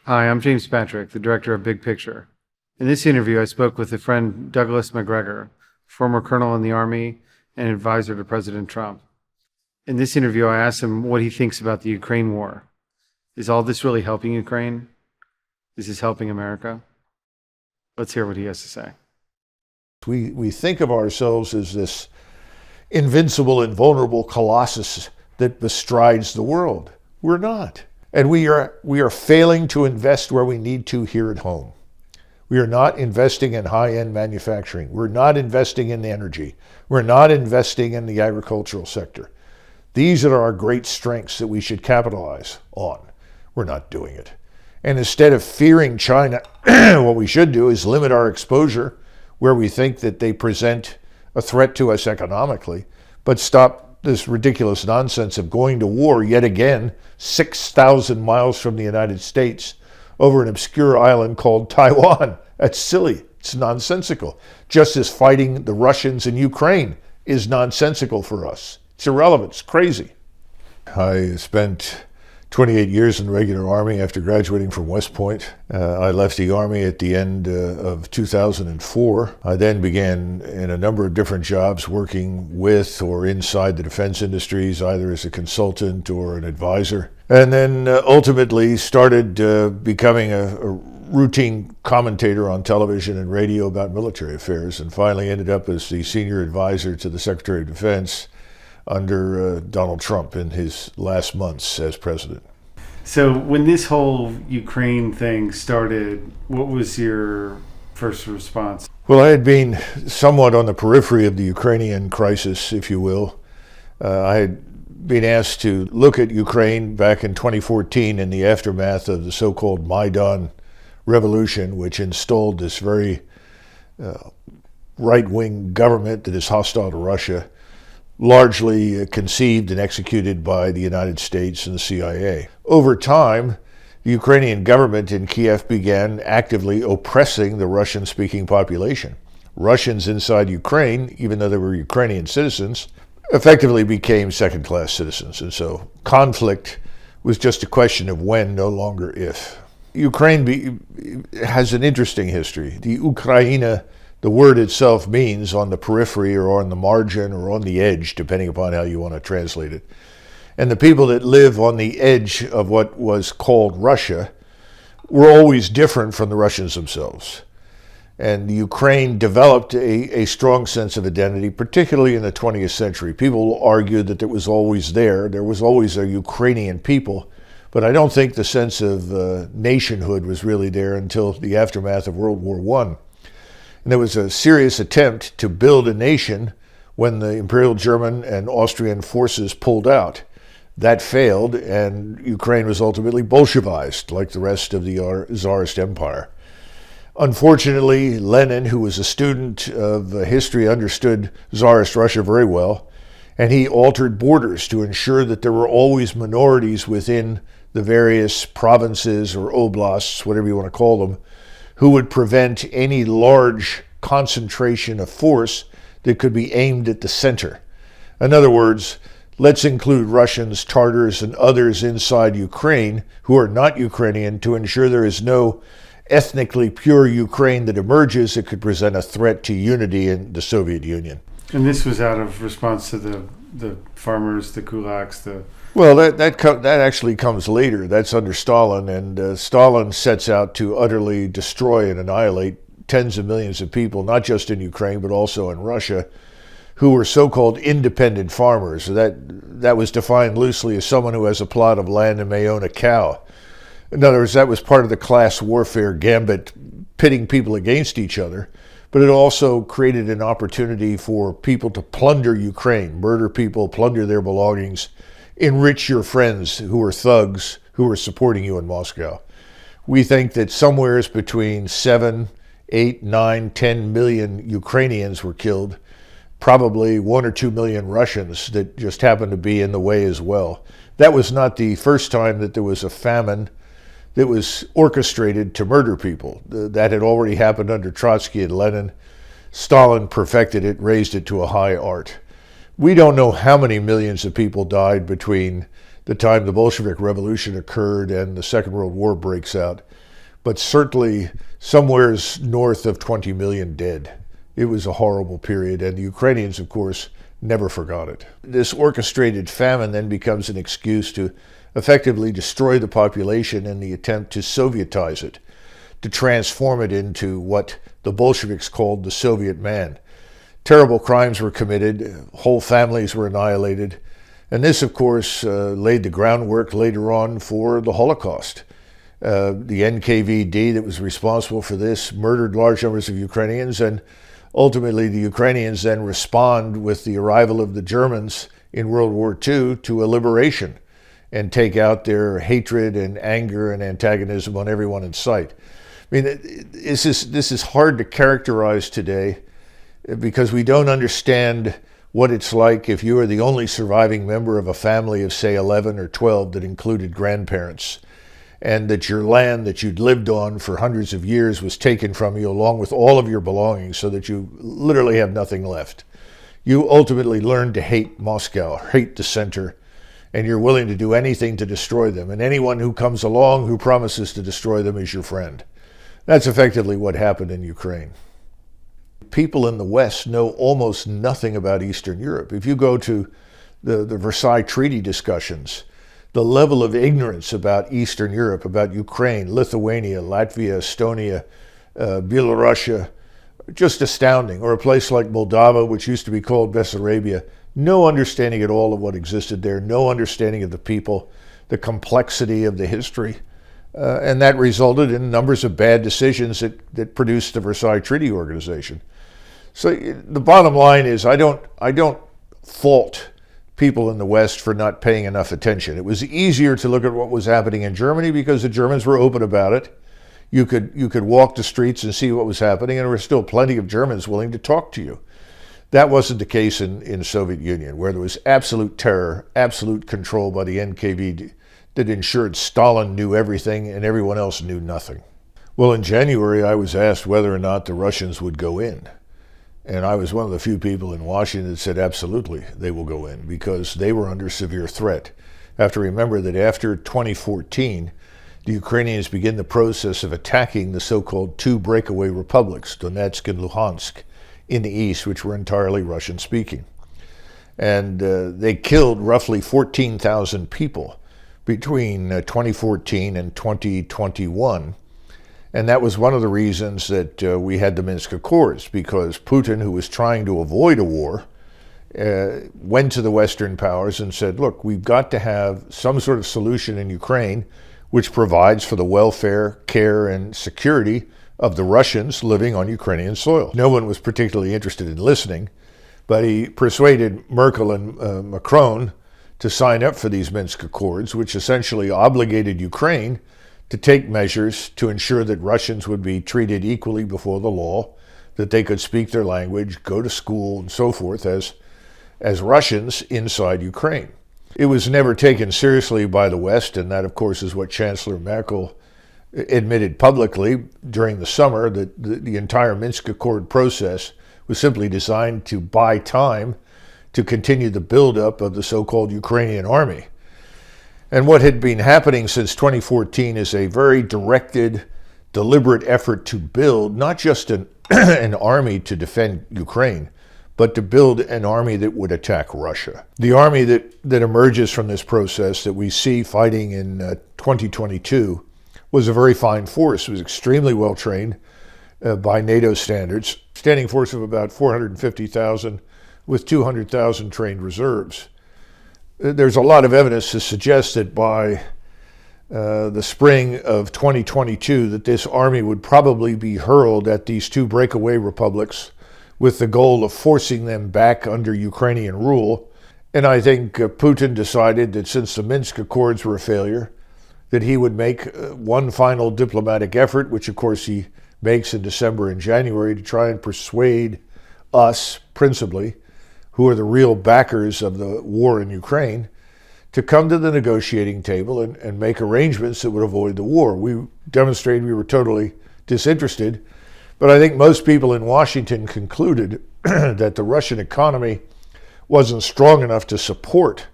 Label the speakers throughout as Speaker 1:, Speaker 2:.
Speaker 1: Hi, I'm James Patrick, the director of Big Picture. In this interview, I spoke with a friend, Douglas Macgregor, former colonel in the Army and advisor to President Trump. In this interview, I asked him what he thinks about the Ukraine war. Is all this really helping Ukraine? Is this helping America? Let's hear what he has to say.
Speaker 2: We think of ourselves as this invincible, invulnerable colossus that bestrides the world. We're not. And we are failing to invest where we need to here at home. We are not investing in high-end manufacturing. We're not investing in energy. We're not investing in the agricultural sector. These are our great strengths that we should capitalize on. We're not doing it. And instead of fearing China, what we should do is limit our exposure where we think that they present a threat to us economically, but stop this ridiculous nonsense of going to war yet again 6,000 miles from the United States over an obscure island called Taiwan. That's silly. It's nonsensical. Just as fighting the Russians in Ukraine is nonsensical for us. It's irrelevant. It's crazy. I spent 28 years in the regular Army after graduating from West Point. I left the Army at the end of 2004. I then began in a number of different jobs working with or inside the defense industries, either as a consultant or an advisor. And then ultimately started becoming a routine commentator on television and radio about military affairs, and finally ended up as the senior advisor to the Secretary of Defense under Donald Trump in his last months as president.
Speaker 1: So when this whole Ukraine thing started, what was your first response?
Speaker 2: Well, I had been somewhat on the periphery of the Ukrainian crisis, if you will. I had been asked to look at Ukraine back in 2014 in the aftermath of the so-called Maidan revolution, which installed this very right-wing government that is hostile to Russia, largely conceived and executed by the United States and the CIA. Over time, the Ukrainian government in Kiev began actively oppressing the Russian-speaking population. Russians inside Ukraine, even though they were Ukrainian citizens, effectively became second-class citizens. And so conflict was just a question of when, no longer if. Ukraine has an interesting history. The Ukraina, the word itself, means on the periphery or on the margin or on the edge, depending upon how you want to translate it. And the people that live on the edge of what was called Russia were always different from the Russians themselves. And the Ukraine developed a strong sense of identity, particularly in the 20th century. People argued that it was always there. There was always a Ukrainian people, but I don't think the sense of nationhood was really there until the aftermath of World War I. And there was a serious attempt to build a nation when the Imperial German and Austrian forces pulled out. That failed, and Ukraine was ultimately Bolshevized, like the rest of the Tsarist Empire. Unfortunately, Lenin, who was a student of history, understood Tsarist Russia very well, and he altered borders to ensure that there were always minorities within the various provinces or oblasts, whatever you want to call them, who would prevent any large concentration of force that could be aimed at the center. In other words, let's include Russians, Tartars, and others inside Ukraine who are not Ukrainian to ensure there is no ethnically pure Ukraine that emerges that could present a threat to unity in the Soviet Union.
Speaker 1: And this was out of response to the farmers, the kulaks,
Speaker 2: Well, that actually comes later. That's under Stalin, and Stalin sets out to utterly destroy and annihilate tens of millions of people, not just in Ukraine, but also in Russia, who were so-called independent farmers. That was defined loosely as someone who has a plot of land and may own a cow. In other words, that was part of the class warfare gambit, pitting people against each other. But it also created an opportunity for people to plunder Ukraine, murder people, plunder their belongings, enrich your friends who are thugs who are supporting you in Moscow. We think that somewheres between 7, 8, 9, 10 million Ukrainians were killed, probably 1 or 2 million Russians that just happened to be in the way as well. That was not the first time that there was a famine that was orchestrated to murder people. That had already happened under Trotsky and Lenin. Stalin perfected it, raised it to a high art. We don't know how many millions of people died between the time the Bolshevik Revolution occurred and the Second World War breaks out, but certainly somewheres north of 20 million dead. It was a horrible period, and the Ukrainians, of course, never forgot it. This orchestrated famine then becomes an excuse to effectively destroy the population in the attempt to Sovietize it, to transform it into what the Bolsheviks called the Soviet man. Terrible crimes were committed, whole families were annihilated, and this, of course, laid the groundwork later on for the Holocaust. The NKVD that was responsible for this murdered large numbers of Ukrainians, and ultimately the Ukrainians then respond with the arrival of the Germans in World War II to a liberation and take out their hatred and anger and antagonism on everyone in sight. I mean, this is hard to characterize today because we don't understand what it's like if you are the only surviving member of a family of, say, 11 or 12 that included grandparents, and that your land that you'd lived on for hundreds of years was taken from you along with all of your belongings so that you literally have nothing left. You ultimately learn to hate Moscow, hate the center, and you're willing to do anything to destroy them. And anyone who comes along who promises to destroy them is your friend. That's effectively what happened in Ukraine. People in the West know almost nothing about Eastern Europe. If you go to the Versailles Treaty discussions, the level of ignorance about Eastern Europe, about Ukraine, Lithuania, Latvia, Estonia, Belarusia, just astounding. Or a place like Moldova, which used to be called Bessarabia, no understanding at all of what existed there, no understanding of the people, the complexity of the history. And that resulted in numbers of bad decisions that produced the Versailles Treaty Organization. So the bottom line is I don't fault people in the West for not paying enough attention. It was easier to look at what was happening in Germany because the Germans were open about it. You could walk the streets and see what was happening, and there were still plenty of Germans willing to talk to you. That wasn't the case in Soviet Union, where there was absolute terror, absolute control by the NKVD that ensured Stalin knew everything and everyone else knew nothing. Well, in January, I was asked whether or not the Russians would go in. And I was one of the few people in Washington that said absolutely they will go in because they were under severe threat. I have to remember that after 2014, the Ukrainians began the process of attacking the so-called two breakaway republics, Donetsk and Luhansk, in the east, which were entirely Russian-speaking. And they killed roughly 14,000 people between 2014 and 2021. And that was one of the reasons that we had the Minsk Accords, because Putin, who was trying to avoid a war, went to the Western powers and said, look, we've got to have some sort of solution in Ukraine which provides for the welfare, care, and security of the Russians living on Ukrainian soil. No one was particularly interested in listening, but he persuaded Merkel and Macron to sign up for these Minsk Accords, which essentially obligated Ukraine to take measures to ensure that Russians would be treated equally before the law, that they could speak their language, go to school, and so forth as Russians inside Ukraine. It was never taken seriously by the West, and that, of course, is what Chancellor Merkel admitted publicly during the summer, that the entire Minsk Accord process was simply designed to buy time to continue the buildup of the so-called Ukrainian army. And what had been happening since 2014 is a very directed, deliberate effort to build not just an army to defend Ukraine, but to build an army that would attack Russia. The army that emerges from this process that we see fighting in 2022 was a very fine force. It was extremely well trained by NATO standards, standing force of about 450,000 with 200,000 trained reserves. There's a lot of evidence to suggest that by the spring of 2022 that this army would probably be hurled at these two breakaway republics with the goal of forcing them back under Ukrainian rule. And I think Putin decided that since the Minsk Accords were a failure, that he would make one final diplomatic effort, which of course he makes in December and January, to try and persuade us, principally, who are the real backers of the war in Ukraine, to come to the negotiating table and make arrangements that would avoid the war. We demonstrated we were totally disinterested, but I think most people in Washington concluded that the Russian economy wasn't strong enough to support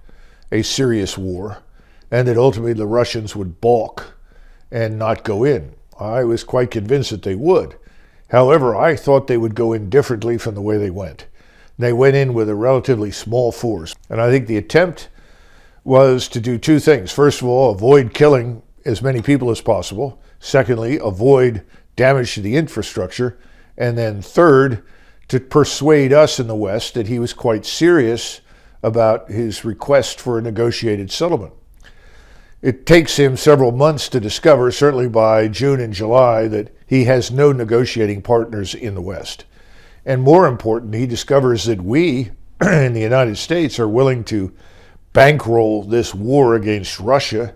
Speaker 2: a serious war, and that ultimately the Russians would balk and not go in. I was quite convinced that they would. However, I thought they would go in differently from the way they went. They went in with a relatively small force. And I think the attempt was to do two things. First of all, avoid killing as many people as possible. Secondly, avoid damage to the infrastructure. And then third, to persuade us in the West that he was quite serious about his request for a negotiated settlement. It takes him several months to discover, certainly by June and July, that he has no negotiating partners in the West. And more important, he discovers that we in the United States are willing to bankroll this war against Russia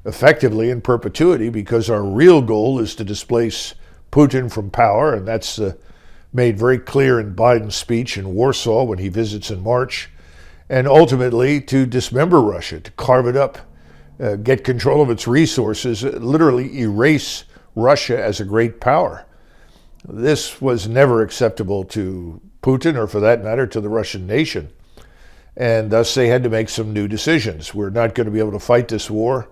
Speaker 2: effectively in perpetuity, because our real goal is to displace Putin from power, and that's made very clear in Biden's speech in Warsaw when he visits in March, and ultimately to dismember Russia, to carve it up, get control of its resources, literally erase Russia as a great power. This was never acceptable to Putin, or for that matter, to the Russian nation. And thus they had to make some new decisions. We're not going to be able to fight this war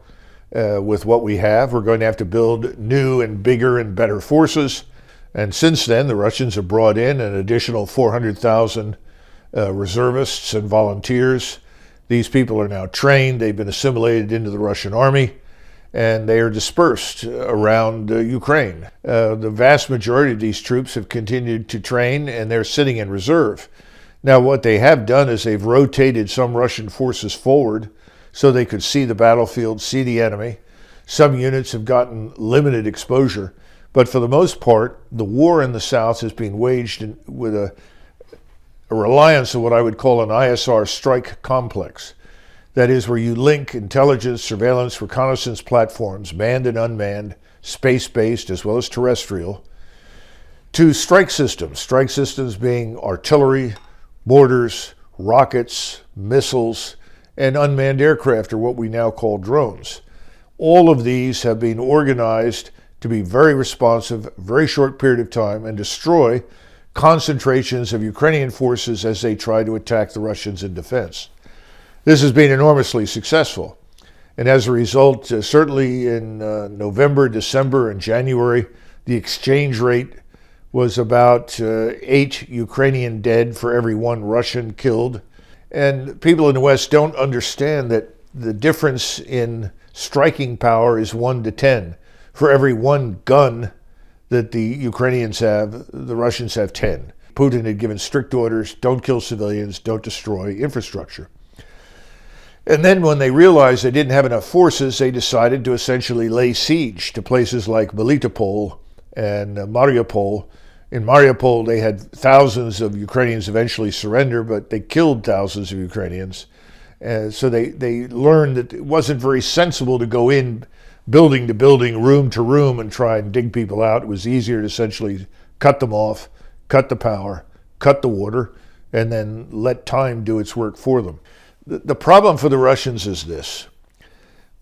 Speaker 2: with what we have. We're going to have to build new and bigger and better forces. And since then, the Russians have brought in an additional 400,000 reservists and volunteers. These people are now trained. They've been assimilated into the Russian army, and they are dispersed around Ukraine. The vast majority of these troops have continued to train, and they're sitting in reserve. Now, what they have done is they've rotated some Russian forces forward so they could see the battlefield, see the enemy. Some units have gotten limited exposure, but for the most part, the war in the South has been waged with a reliance on what I would call an ISR strike complex. That is, where you link intelligence, surveillance, reconnaissance platforms, manned and unmanned, space-based as well as terrestrial, to strike systems being artillery, mortars, rockets, missiles, and unmanned aircraft, or what we now call drones. All of these have been organized to be very responsive, very short period of time, and destroy concentrations of Ukrainian forces as they try to attack the Russians in defense. This has been enormously successful. And as a result, certainly in November, December, and January, the exchange rate was about 8 Ukrainian dead for every 1 Russian killed. And people in the West don't understand that the difference in striking power is 1 to 10. For every 1 gun that the Ukrainians have, the Russians have 10. Putin had given strict orders: don't kill civilians, don't destroy infrastructure. And then when they realized they didn't have enough forces, they decided to essentially lay siege to places like Melitopol and Mariupol. In Mariupol, they had thousands of Ukrainians eventually surrender, but they killed thousands of Ukrainians. So they learned that it wasn't very sensible to go in building to building, room to room, and try and dig people out. It was easier to essentially cut them off, cut the power, cut the water, and then let time do its work for them. The problem for the Russians is this.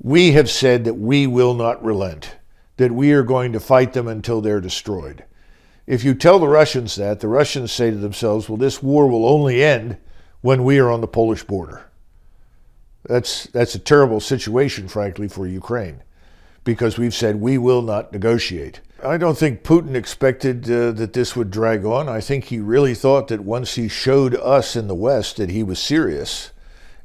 Speaker 2: We have said that we will not relent, that we are going to fight them until they're destroyed. If you tell the Russians that, the Russians say to themselves, well, this war will only end when we are on the Polish border. That's a terrible situation, frankly, for Ukraine, because we've said we will not negotiate. I don't think Putin expected that this would drag on. I think he really thought that once he showed us in the West that he was serious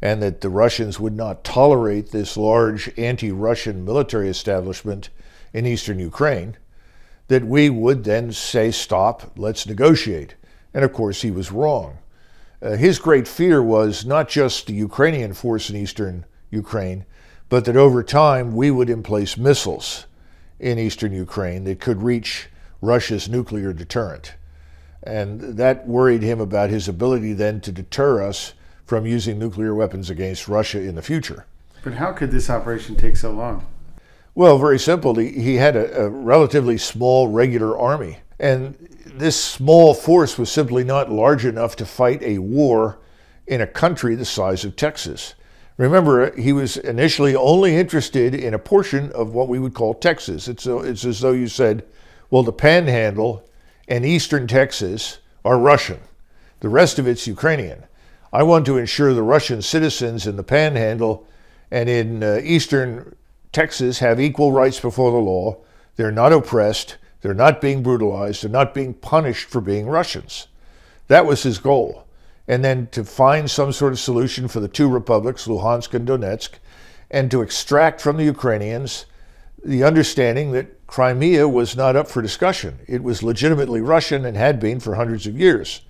Speaker 2: and that the Russians would not tolerate this large anti-Russian military establishment in eastern Ukraine, that we would then say, stop, let's negotiate. And of course, he was wrong. His great fear was not just the Ukrainian force in eastern Ukraine, but that over time we would emplace missiles in eastern Ukraine that could reach Russia's nuclear deterrent. And that worried him about his ability then to deter us from using nuclear weapons against Russia in the future.
Speaker 1: But how could this operation take so long?
Speaker 2: Well, very simple. He had a relatively small regular army. And this small force was simply not large enough to fight a war in a country the size of Texas. Remember, he was initially only interested in a portion of what we would call Texas. It's as though you said, well, the Panhandle and eastern Texas are Russian. The rest of it's Ukrainian. I want to ensure the Russian citizens in the Panhandle and in eastern Texas have equal rights before the law. They're not oppressed. They're not being brutalized. They're not being punished for being Russians. That was his goal. And then to find some sort of solution for the two republics, Luhansk and Donetsk, and to extract from the Ukrainians the understanding that Crimea was not up for discussion. It was legitimately Russian and had been for hundreds of years.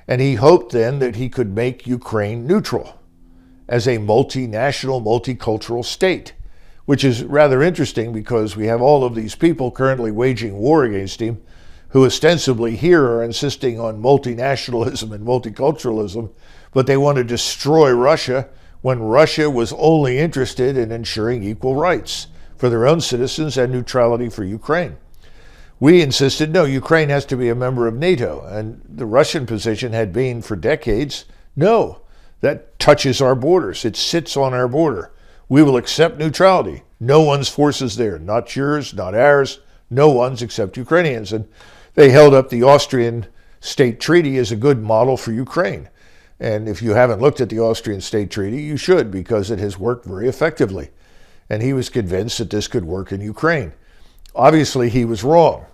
Speaker 2: And he hoped then that he could make Ukraine neutral as a multinational, multicultural state, which is rather interesting because we have all of these people currently waging war against him who ostensibly here are insisting on multinationalism and multiculturalism, but they want to destroy Russia when Russia was only interested in ensuring equal rights for their own citizens and neutrality for Ukraine. We insisted, no, Ukraine has to be a member of NATO, and the Russian position had been for decades, no, that touches our borders. It sits on our border. We will accept neutrality. No one's forces there, not yours, not ours, no one's except Ukrainians. And they held up the Austrian State Treaty as a good model for Ukraine. And if you haven't looked at the Austrian State Treaty, you should, because it has worked very effectively. And he was convinced that this could work in Ukraine. Obviously, he was wrong,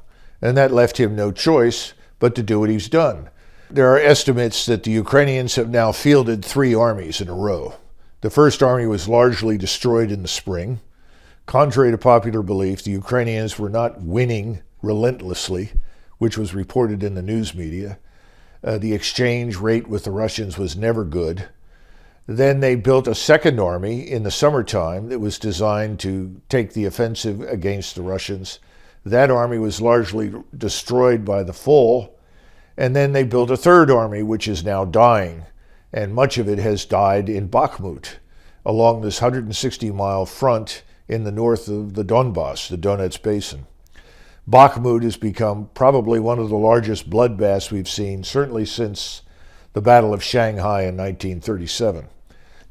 Speaker 2: and that left him no choice but to do what he's done. There are estimates that the Ukrainians have now fielded 3 armies in a row. The first army was largely destroyed in the spring. Contrary to popular belief, the Ukrainians were not winning relentlessly, which was reported in the news media. The exchange rate with the Russians was never good. Then they built a second army in the summertime that was designed to take the offensive against the Russians. That army was largely destroyed by the fall. And then they built a third army, which is now dying. And much of it has died in Bakhmut, along this 160-mile front in the north of the Donbass, the Donetsk Basin. Bakhmut has become probably one of the largest bloodbaths we've seen, certainly since the Battle of Shanghai in 1937.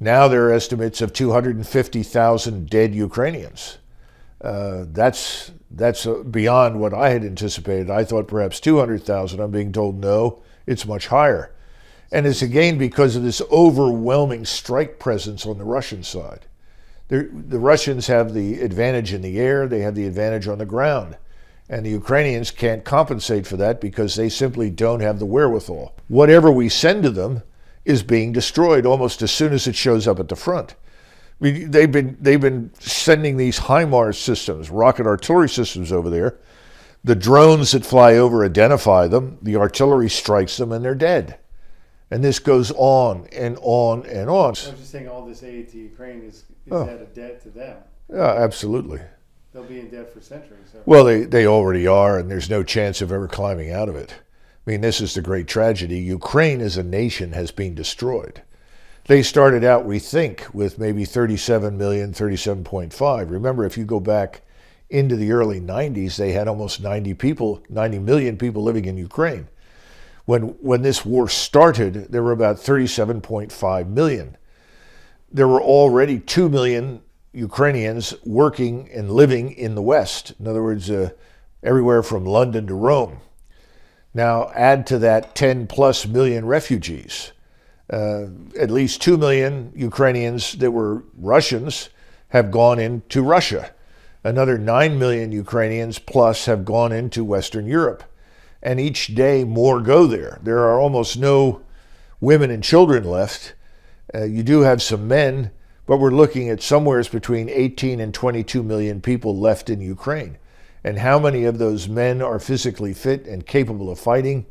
Speaker 2: Now there are estimates of 250,000 dead Ukrainians. That's beyond what I had anticipated. I thought perhaps 200,000. I'm being told no, it's much higher. And it's again because of this overwhelming strike presence on the Russian side. The Russians have the advantage in the air, they have the advantage on the ground. And the Ukrainians can't compensate for that because they simply don't have the wherewithal. Whatever we send to them is being destroyed almost as soon as it shows up at the front. They've been sending these HIMARS systems, rocket artillery systems over there. The drones that fly over identify them, the artillery strikes them, and they're dead. And this goes on and on and on.
Speaker 1: I was just saying all this aid to Ukraine is at a debt to them.
Speaker 2: Yeah, absolutely.
Speaker 1: They'll be in debt for centuries. So.
Speaker 2: Well, they already are, and there's no chance of ever climbing out of it. I mean, this is the great tragedy. Ukraine as a nation has been destroyed. They started out, we think, with maybe 37 million, 37.5. Remember, if you go back into the early 90s, they had almost 90 million people living in Ukraine. When this war started, there were about 37.5 million. There were already 2 million Ukrainians working and living in the West. In other words, everywhere from London to Rome. Now add to that 10 plus million refugees. At least 2 million Ukrainians that were Russians have gone into Russia. Another 9 million Ukrainians plus have gone into Western Europe. And each day more go there. There are almost no women and children left. You do have some men, but we're looking at somewhere between 18 and 22 million people left in Ukraine. And how many of those men are physically fit and capable of fighting?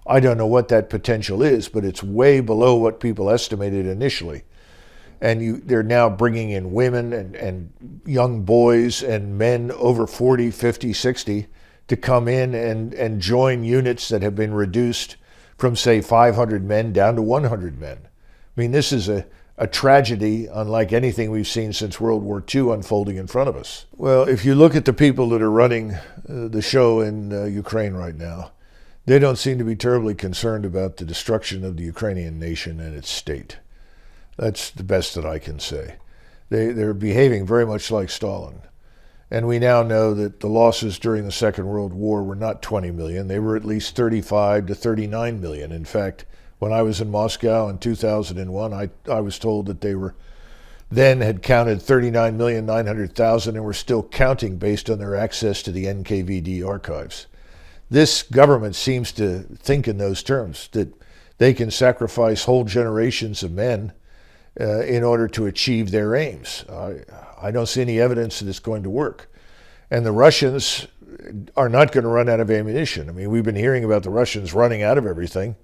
Speaker 2: I don't know what that potential is, but it's way below what people estimated initially. And they're now bringing in women and young boys and men over 40, 50, 60 to come in and join units that have been reduced from, say, 500 men down to 100 men. I mean, this is a tragedy unlike anything we've seen since World War II unfolding in front of us. Well, if you look at the people that are running the show in Ukraine right now, they don't seem to be terribly concerned about the destruction of the Ukrainian nation and its state. That's the best that I can say. They're behaving very much like Stalin. And we now know that the losses during the Second World War were not 20 million. They were at least 35 to 39 million. In fact, when I was in Moscow in 2001, I was told that they were then had counted 39,900,000 and were still counting based on their access to the NKVD archives. This government seems to think in those terms, that they can sacrifice whole generations of men in order to achieve their aims. I don't see any evidence that it's going to work. And the Russians are not going to run out of ammunition. I mean, we've been hearing about the Russians running out of everything.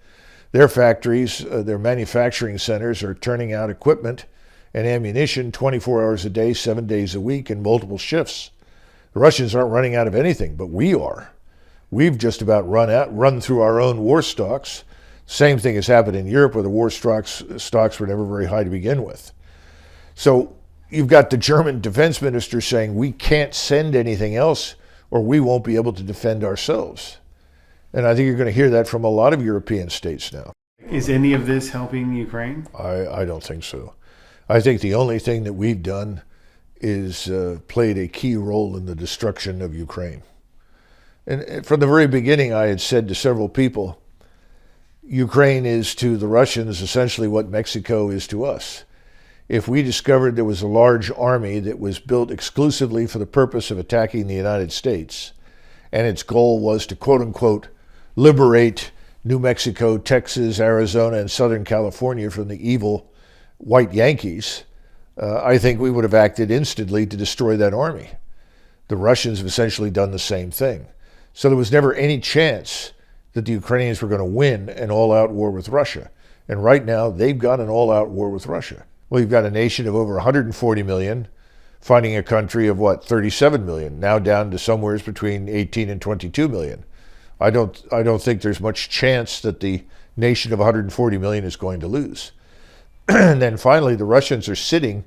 Speaker 2: Their factories, their manufacturing centers are turning out equipment and ammunition 24 hours a day, 7 days a week, in multiple shifts. The Russians aren't running out of anything, but we are. We've just about run through our own war stocks. Same thing has happened in Europe, where the war stocks were never very high to begin with. So you've got the German defense minister saying we can't send anything else or we won't be able to defend ourselves. And I think you're going to hear that from a lot of European states now.
Speaker 1: Is any of this helping Ukraine?
Speaker 2: I don't think so. I think the only thing that we've done is played a key role in the destruction of Ukraine. And from the very beginning, I had said to several people, Ukraine is to the Russians essentially what Mexico is to us. If we discovered there was a large army that was built exclusively for the purpose of attacking the United States, and its goal was to, quote unquote, liberate New Mexico, Texas, Arizona, and Southern California from the evil white Yankees, I think we would have acted instantly to destroy that army. The Russians have essentially done the same thing. So there was never any chance that the Ukrainians were going to win an all-out war with Russia. And right now, they've got an all-out war with Russia. Well, you've got a nation of over 140 million fighting a country of, 37 million, now down to somewhere between 18 and 22 million. I don't think there's much chance that the nation of 140 million is going to lose. And then finally, the Russians are sitting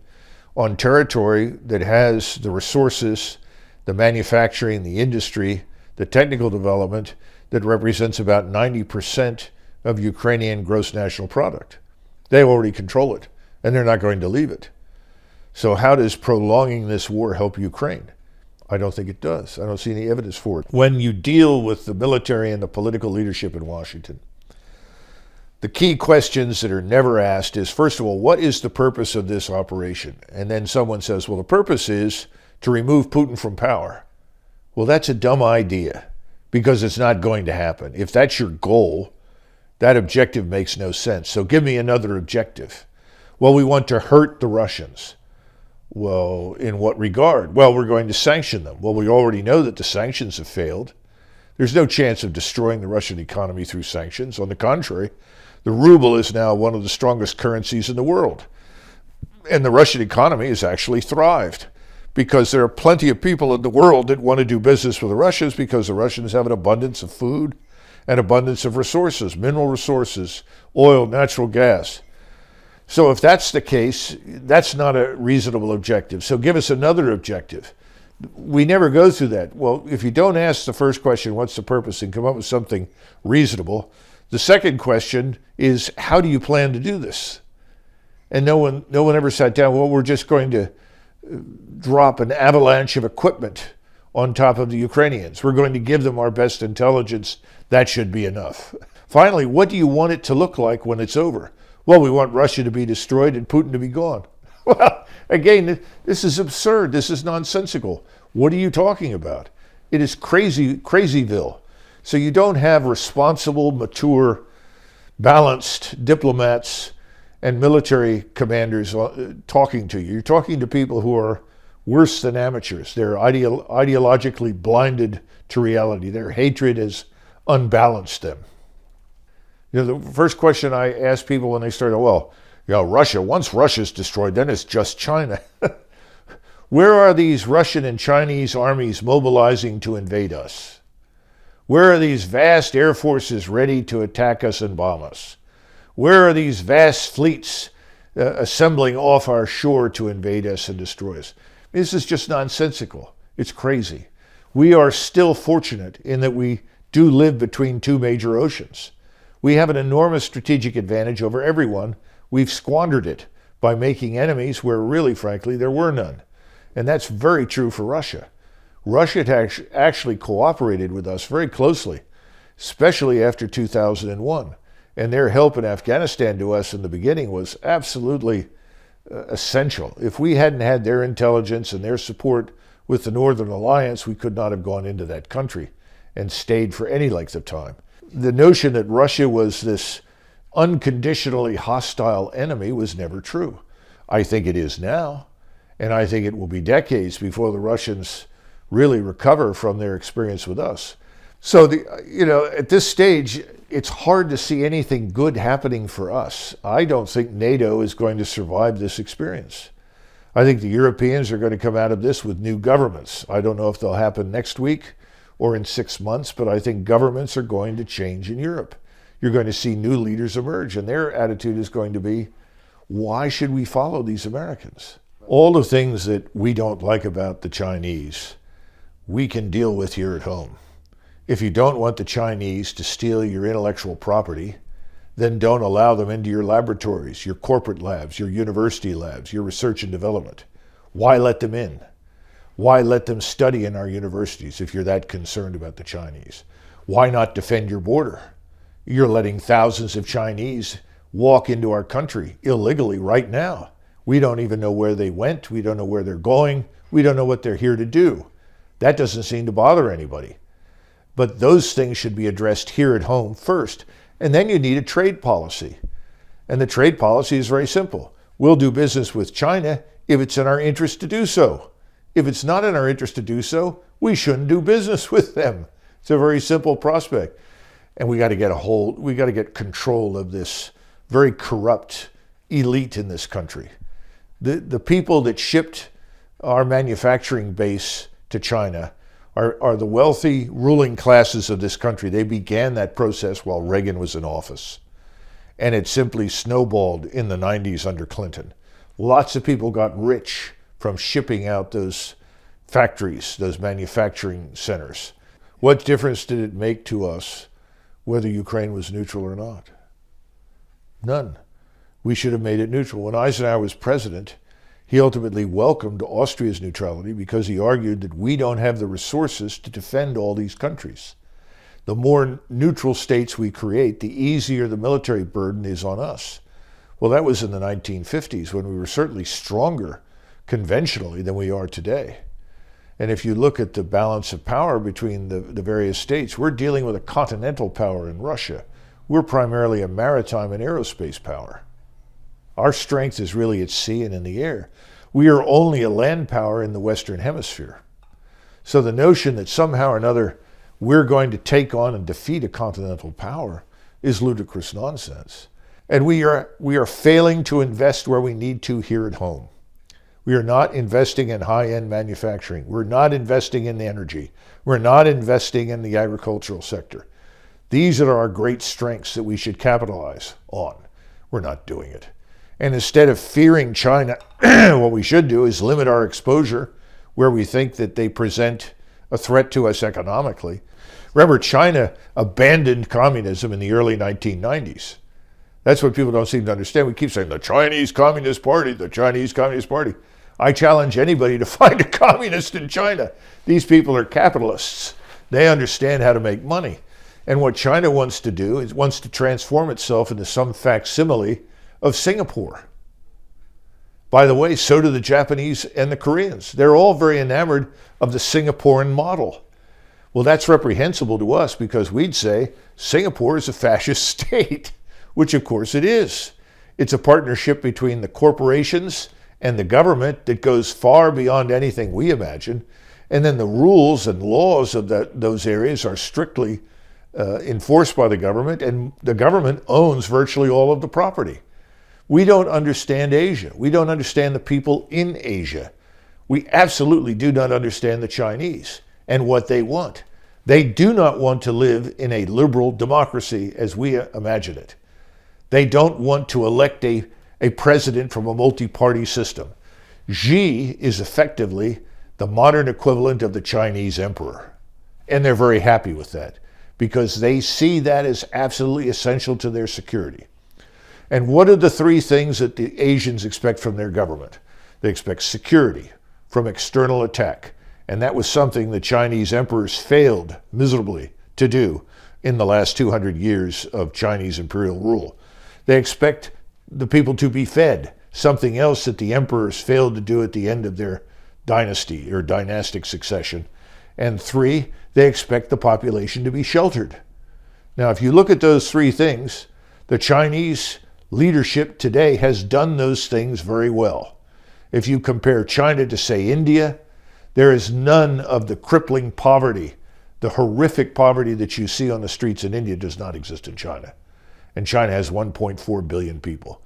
Speaker 2: on territory that has the resources, the manufacturing, the industry, the technical development that represents about 90% of Ukrainian gross national product. They already control it, and they're not going to leave it. So how does prolonging this war help Ukraine? I don't think it does. I don't see any evidence for it. When you deal with the military and the political leadership in Washington, the key questions that are never asked is, first of all, what is the purpose of this operation? And then someone says, well, the purpose is to remove Putin from power. Well, that's a dumb idea, because it's not going to happen. If that's your goal, that objective makes no sense. So give me another objective. Well, we want to hurt the Russians. Well, in what regard? Well, we're going to sanction them. Well, we already know that the sanctions have failed. There's no chance of destroying the Russian economy through sanctions. On the contrary, the ruble is now one of the strongest currencies in the world. And the Russian economy has actually thrived, because there are plenty of people in the world that want to do business with the Russians, because the Russians have an abundance of food and abundance of resources, mineral resources, oil, natural gas. So if that's the case, that's not a reasonable objective. So give us another objective. We never go through that. Well, if you don't ask the first question, what's the purpose, and come up with something reasonable, the second question is, how do you plan to do this? And no one ever sat down, well, we're just going to drop an avalanche of equipment on top of the Ukrainians. We're going to give them our best intelligence. That should be enough. Finally, what do you want it to look like when it's over? Well, we want Russia to be destroyed and Putin to be gone. Well, again, this is absurd. This is nonsensical. What are you talking about? It is crazyville. So you don't have responsible, mature, balanced diplomats and military commanders talking to you. You're talking to people who are worse than amateurs. They're ideologically blinded to reality. Their hatred has unbalanced them. You know, the first question I ask people when they start, well, Russia, once Russia's destroyed, then it's just China. Where are these Russian and Chinese armies mobilizing to invade us? Where are these vast air forces ready to attack us and bomb us? Where are these vast fleets assembling off our shore to invade us and destroy us? This is just nonsensical. It's crazy. We are still fortunate in that we do live between two major oceans. We have an enormous strategic advantage over everyone. We've squandered it by making enemies where really, frankly, there were none. And that's very true for Russia. Russia had actually cooperated with us very closely, especially after 2001. And their help in Afghanistan to us in the beginning was absolutely essential. If we hadn't had their intelligence and their support with the Northern Alliance, we could not have gone into that country and stayed for any length of time. The notion that Russia was this unconditionally hostile enemy was never true. I think it is now, and I think it will be decades before the Russians really recover from their experience with us. So, at this stage, it's hard to see anything good happening for us. I don't think NATO is going to survive this experience. I think the Europeans are going to come out of this with new governments. I don't know if they'll happen next week or in 6 months, but I think governments are going to change in Europe. You're going to see new leaders emerge, and their attitude is going to be, why should we follow these Americans? All the things that we don't like about the Chinese, we can deal with here at home. If you don't want the Chinese to steal your intellectual property, then don't allow them into your laboratories, your corporate labs, your university labs, your research and development. Why let them in? Why let them study in our universities if you're that concerned about the Chinese? Why not defend your border? You're letting thousands of Chinese walk into our country illegally right now. We don't even know where they went. We don't know where they're going. We don't know what they're here to do. That doesn't seem to bother anybody. But those things should be addressed here at home first. And then you need a trade policy. And the trade policy is very simple. We'll do business with China if it's in our interest to do so. If it's not in our interest to do so, we shouldn't do business with them. It's a very simple prospect. And we got to get control of this very corrupt elite in this country. The people that shipped our manufacturing base to China are the wealthy ruling classes of this country. They began that process while Reagan was in office. And it simply snowballed in the 90s under Clinton. Lots of people got rich from shipping out those factories, those manufacturing centers. What difference did it make to us whether Ukraine was neutral or not? None. We should have made it neutral. When Eisenhower was president, he ultimately welcomed Austria's neutrality because he argued that we don't have the resources to defend all these countries. The more neutral states we create, the easier the military burden is on us. Well, that was in the 1950s when we were certainly stronger conventionally than we are today. And if you look at the balance of power between the various states, we're dealing with a continental power in Russia. We're primarily a maritime and aerospace power. Our strength is really at sea and in the air. We are only a land power in the Western Hemisphere. So the notion that somehow or another we're going to take on and defeat a continental power is ludicrous nonsense. And we are failing to invest where we need to here at home. We are not investing in high-end manufacturing. We're not investing in energy. We're not investing in the agricultural sector. These are our great strengths that we should capitalize on. We're not doing it. And instead of fearing China, what we should do is limit our exposure where we think that they present a threat to us economically. Remember, China abandoned communism in the early 1990s. That's what people don't seem to understand. We keep saying the Chinese Communist Party, the Chinese Communist Party. I challenge anybody to find a communist in China. These people are capitalists. They understand how to make money. And what China wants to do is wants to transform itself into some facsimile of Singapore. By the way, so do the Japanese and the Koreans. They're all very enamored of the Singaporean model. Well, that's reprehensible to us because we'd say Singapore is a fascist state, which of course it is. It's a partnership between the corporations and the government that goes far beyond anything we imagine. And then the rules and laws of those areas are strictly enforced by the government, and the government owns virtually all of the property. We don't understand Asia. We don't understand the people in Asia. We absolutely do not understand the Chinese and what they want. They do not want to live in a liberal democracy as we imagine it. They don't want to elect a president from a multi-party system. Xi is effectively the modern equivalent of the Chinese emperor. And they're very happy with that because they see that as absolutely essential to their security. And what are the three things that the Asians expect from their government? They expect security from external attack. And that was something the Chinese emperors failed miserably to do in the last 200 years of Chinese imperial rule. They expect the people to be fed. something else that the emperors failed to do at the end of their dynasty or dynastic succession. And 3, they expect the population to be sheltered. Now, if you look at those 3 things, the Chinese leadership today has done those things very well. If you compare China to, say, India, there is none of the crippling poverty, the horrific poverty that you see on the streets in India does not exist in China. And China has 1.4 billion people.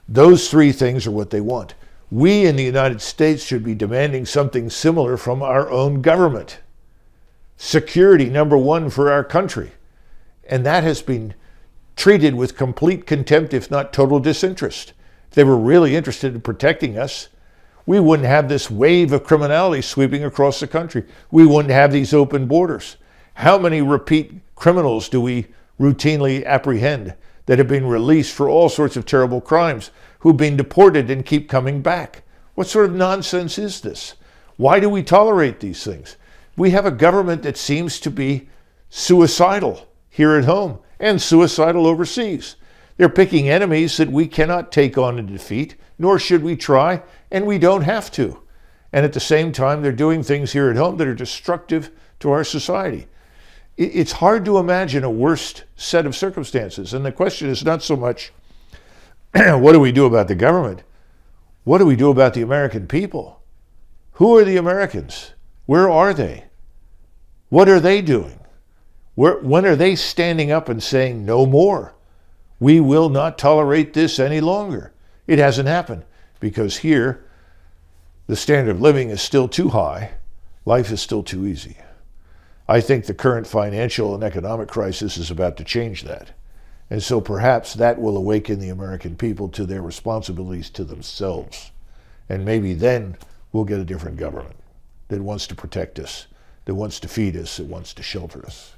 Speaker 2: Those 3 things are what they want. We in the United States should be demanding something similar from our own government. Security, number 1, for our country. And that has been treated with complete contempt, if not total disinterest. If they were really interested in protecting us, we wouldn't have this wave of criminality sweeping across the country. We wouldn't have these open borders. How many repeat criminals do we routinely apprehend that have been released for all sorts of terrible crimes, who've been deported and keep coming back? What sort of nonsense is this? Why do we tolerate these things? We have a government that seems to be suicidal here at home and suicidal overseas. They're picking enemies that we cannot take on and defeat, nor should we try, and we don't have to. And at the same time, they're doing things here at home that are destructive to our society. It's hard to imagine a worse set of circumstances. And the question is not so much, what do we do about the government? What do we do about the American people? Who are the Americans? Where are they? What are they doing? When are they standing up and saying, no more? We will not tolerate this any longer. It hasn't happened because here, the standard of living is still too high. Life is still too easy. I think the current financial and economic crisis is about to change that. And so perhaps that will awaken the American people to their responsibilities to themselves. And maybe then we'll get a different government that wants to protect us, that wants to feed us, that wants to shelter us.